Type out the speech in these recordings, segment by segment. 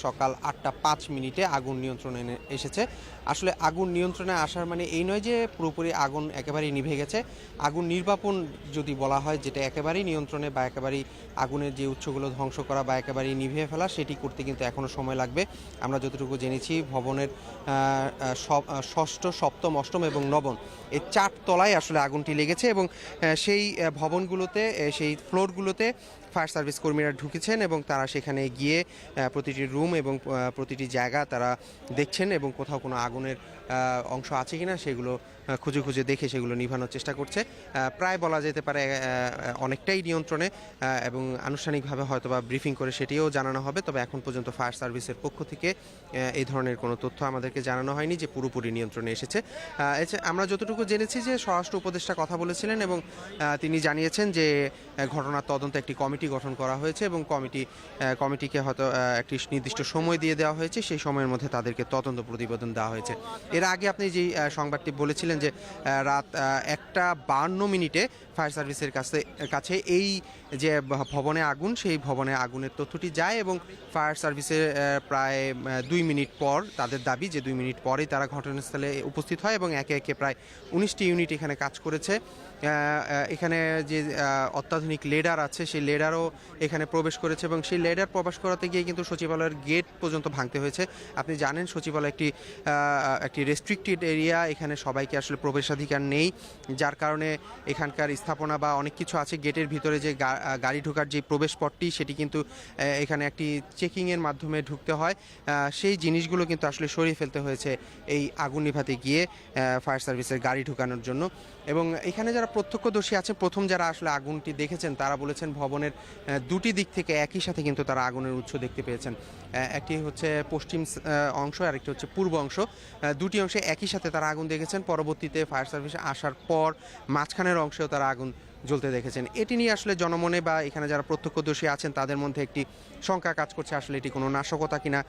সকাল 8টা 5 মিনিটে আগুন নিয়ন্ত্রণে এসেছে। আসলে আগুন নিয়ন্ত্রণে আসার মানে এই নয় যে পুরোপুরি আগুন একেবারেই নিভে গেছে। আগুন নির্বাপন যদি বলা হয়, যেটা একেবারেই নিয়ন্ত্রণে বা একেবারেই আগুনের যে উৎসগুলো ধ্বংস করা বা একেবারেই নিভিয়ে ফেলা, সেটি করতে কিন্তু এখনও সময় লাগবে। আমরা যতটুকু জেনেছি ভবনের ষষ্ঠ, সপ্তম, অষ্টম এবং নবম এই 4 তলায় আসলে আগুনটি লেগেছে এবং সেই ভবনগুলোতে, সেই ফ্লোরগুলোতে ফায়ার সার্ভিস কর্মীরা ঢুকেছেন এবং তারা সেখানে গিয়ে প্রতিটি রুম এবং প্রতিটি জায়গা তারা দেখছেন এবং কোথাও কোনো আগুনের অংশ আছে কিনা সেগুলো খুঁজে খুঁজে দেখে সেগুলো নিভানোর চেষ্টা করছে। প্রায় বলা যেতে পারে অনেকটাই নিয়ন্ত্রণে, এবং আনুষ্ঠানিকভাবে হয়তোবা ব্রিফিং করে সেটিও জানানো হবে। তবে এখন পর্যন্ত ফায়ার সার্ভিসের পক্ষ থেকে এই ধরনের কোনো তথ্য আমাদেরকে জানানো হয়নি যে পুরোপুরি নিয়ন্ত্রণে এসেছে। আমরা যতটুকু জেনেছি যে স্বরাষ্ট্র উপদেষ্টা কথা বলেছিলেন এবং তিনি জানিয়েছেন যে ঘটনার তদন্তে একটি কমিটি গঠন করা হয়েছে এবং কমিটিকে হয়তো একটি নির্দিষ্ট সময় দিয়ে দেওয়া হয়েছে। সেই সময়ের মধ্যে তাদেরকে তদন্ত প্রতিবেদন দেওয়া হয়েছে। এর আগে আপনি যেই সংবাদটি বলেছিলেন যে রাত 1টা 52 মিনিটে ফায়ার সার্ভিসের কাছে এই যে ভবনে আগুন, সেই ভবনে আগুনের তথ্যটি যায় এবং ফায়ার সার্ভিসের প্রায় 2 মিনিট পর, তাদের দাবি যে 2 মিনিট পরেই তারা ঘটনাস্থলে উপস্থিত হয় এবং একে একে প্রায় 19টি ইউনিট এখানে কাজ করেছে। এখানে যে অত্যাধুনিক লেডার আছে, সেই লেডারও এখানে প্রবেশ করেছে এবং সেই লেডার প্রবেশ করাতে গিয়ে কিন্তু সচিবালয়ের গেট পর্যন্ত ভাঙতে হয়েছে। আপনি জানেন সচিবালয় একটি রেস্ট্রিক্টেড এরিয়া, এখানে সবাইকে আসলে প্রবেশাধিকার নেই, যার কারণে এখানকার স্থাপনা বা অনেক কিছু আছে। গেটের ভিতরে যে গাড়ি ঢোকার যে প্রবেশপথটি, সেটি কিন্তু এখানে একটি চেকিংয়ের মাধ্যমে ঢুকতে হয়। সেই জিনিসগুলো কিন্তু আসলে সরিয়ে ফেলতে হয়েছে এই আগুন নিভাতে গিয়ে ফায়ার সার্ভিসের গাড়ি ঢুকানোর জন্য। এবং এখানে যারা প্রত্যক্ষদর্শী আছে, প্রথম যারা আসলে আগুনটি দেখেছেন, তারা বলেছেন ভবনের দুটি দিক থেকে একই সাথে কিন্তু তারা আগুনের উৎস দেখতে পেয়েছেন। একটি হচ্ছে পশ্চিম অংশ আর একটি হচ্ছে পূর্ব অংশ। দুটি অংশে একই সাথে তারা আগুন দেখেছেন। পরবর্তীতে ফায়ার সার্ভিস আসার পর মাঝখানের অংশেও তারা আগুন জ্বলতে দেখেছেন। এটি নিয়ে আসলে জনমনে বা এখানে যারা প্রত্যক্ষদর্শী আছেন তাদের মধ্যে একটি শঙ্কা কাজ করছে, আসলে এটি কোনো নাশকতা কিনা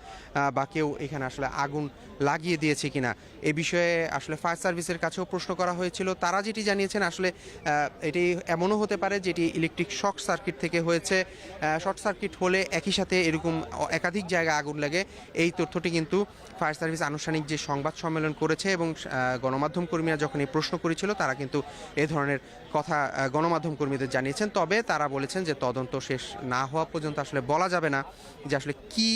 বা কেউ এখানে আসলে আগুন লাগিয়ে দিয়েছে কিনা। এ বিষয়ে আসলে ফায়ার সার্ভিসের কাছেও প্রশ্ন করা হয়েছিল। তারা যেটি জানিয়েছেন, আসলে এটি এমনও হতে পারে যেটি ইলেকট্রিক শর্ট সার্কিট থেকে হয়েছে। শর্ট সার্কিট হলে একই সাথে এরকম একাধিক জায়গায় আগুন লাগে। এই তথ্যটি কিন্তু ফায়ার সার্ভিস আনুষ্ঠানিক যে সংবাদ সম্মেলন করেছে এবং গণমাধ্যম কর্মীরা যখন এই প্রশ্ন করেছিল, তারা কিন্তু এ ধরনের কথা গণমাধ্যম কর্মীদের জানিয়েছেন। তবে তারা বলেছেন যে তদন্ত শেষ না হওয়া পর্যন্ত আসলে বলা যাবে না যে আসলে কি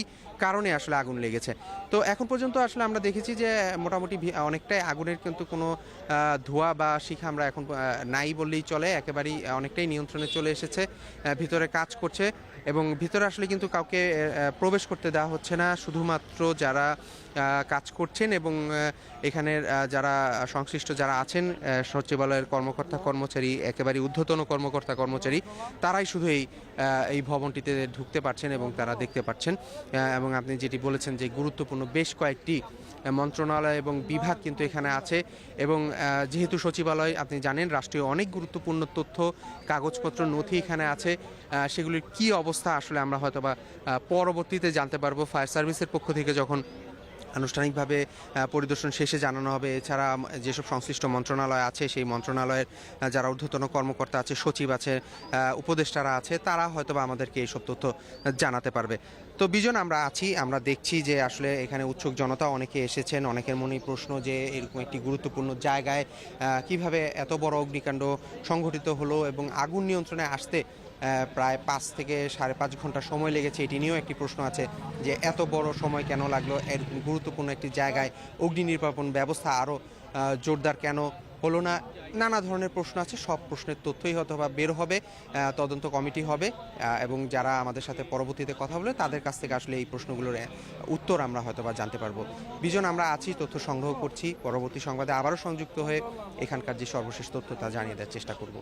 কারণে আসলে আগুন লেগেছে। তো এখন পর্যন্ত আসলে আমরা দেখেছি যে মোটামুটি অনেকটাই আগুনের কিন্তু কোনো ধোঁয়া বা শিখা আমরা এখন নাই বললেই চলে, একেবারেই অনেকটাই নিয়ন্ত্রণে চলে এসেছে। ভিতরে কাজ করছে এবং ভিতরে আসলে কিন্তু কাউকে প্রবেশ করতে দেওয়া হচ্ছে না। শুধুমাত্র যারা কাজ করছেন এবং এখানের যারা সংশ্লিষ্ট যারা আছেন, সচিবালয়ের কর্মকর্তা কর্মচারী, একেবারে ঊর্ধ্বতন কর্মকর্তা কর্মচারী, তারাই শুধু এই ভবনটিতে ঢুকতে পারছেন এবং তারা দেখতে পাচ্ছেন। এবং আপনি যেটি বলেছেন যে গুরুত্বপূর্ণ বেশ কয়েকটি মন্ত্রণালয় এবং বিভাগ কিন্তু এখানে আছে এবং যেহেতু সচিবালয় আপনি জানেন রাষ্ট্রীয় অনেক গুরুত্বপূর্ণ তথ্য, কাগজপত্র, নথি এখানে আছে, সেগুলির কি অবস্থা আসলে আমরা হয়তোবা পরবর্তীতে জানতে পারবো ফায়ার সার্ভিসের পক্ষ থেকে যখন আনুষ্ঠানিকভাবে পরিদর্শন শেষে জানানো হবে। এছাড়া যেসব সংশ্লিষ্ট মন্ত্রণালয় আছে, সেই মন্ত্রণালয়ের যারা ঊর্ধ্বতন কর্মকর্তা আছে, সচিব আছে, উপদেষ্টারা আছে, তারা হয়তোবা আমাদেরকে এইসব তথ্য জানাতে পারবে। তো বিজন আমরা আছি, আমরা দেখছি যে আসলে এখানে উৎসুক জনতা অনেকে এসেছেন। অনেকের মনেই প্রশ্ন যে এরকম একটি গুরুত্বপূর্ণ জায়গায় কিভাবে এত বড় অগ্নিকাণ্ড সংঘটিত হলো এবং আগুন নিয়ন্ত্রণে আসতে প্রায় 5 থেকে 5.5 ঘন্টা সময় লেগেছে। এটি নিয়েও একটি প্রশ্ন আছে যে এত বড় সময় কেন লাগলো, এরকম গুরুত্বপূর্ণ একটি জায়গায় অগ্নি নির্বাপন ব্যবস্থা আরও জোরদার কেন হলো না। নানা ধরনের প্রশ্ন আছে, সব প্রশ্নের তথ্যই হয়তো বা বের হবে, তদন্ত কমিটি হবে এবং যারা আমাদের সাথে পরবর্তীতে কথা বলে তাদের কাছ থেকে আসলে এই প্রশ্নগুলোর উত্তর আমরা হয়তো বা জানতে পারবো। বিজন আমরা আছি, তথ্য সংগ্রহ করছি, পরবর্তী সংবাদে আবারও সংযুক্ত হয়ে এখানকার যে সর্বশেষ তথ্য তা জানিয়ে দেওয়ার চেষ্টা করব।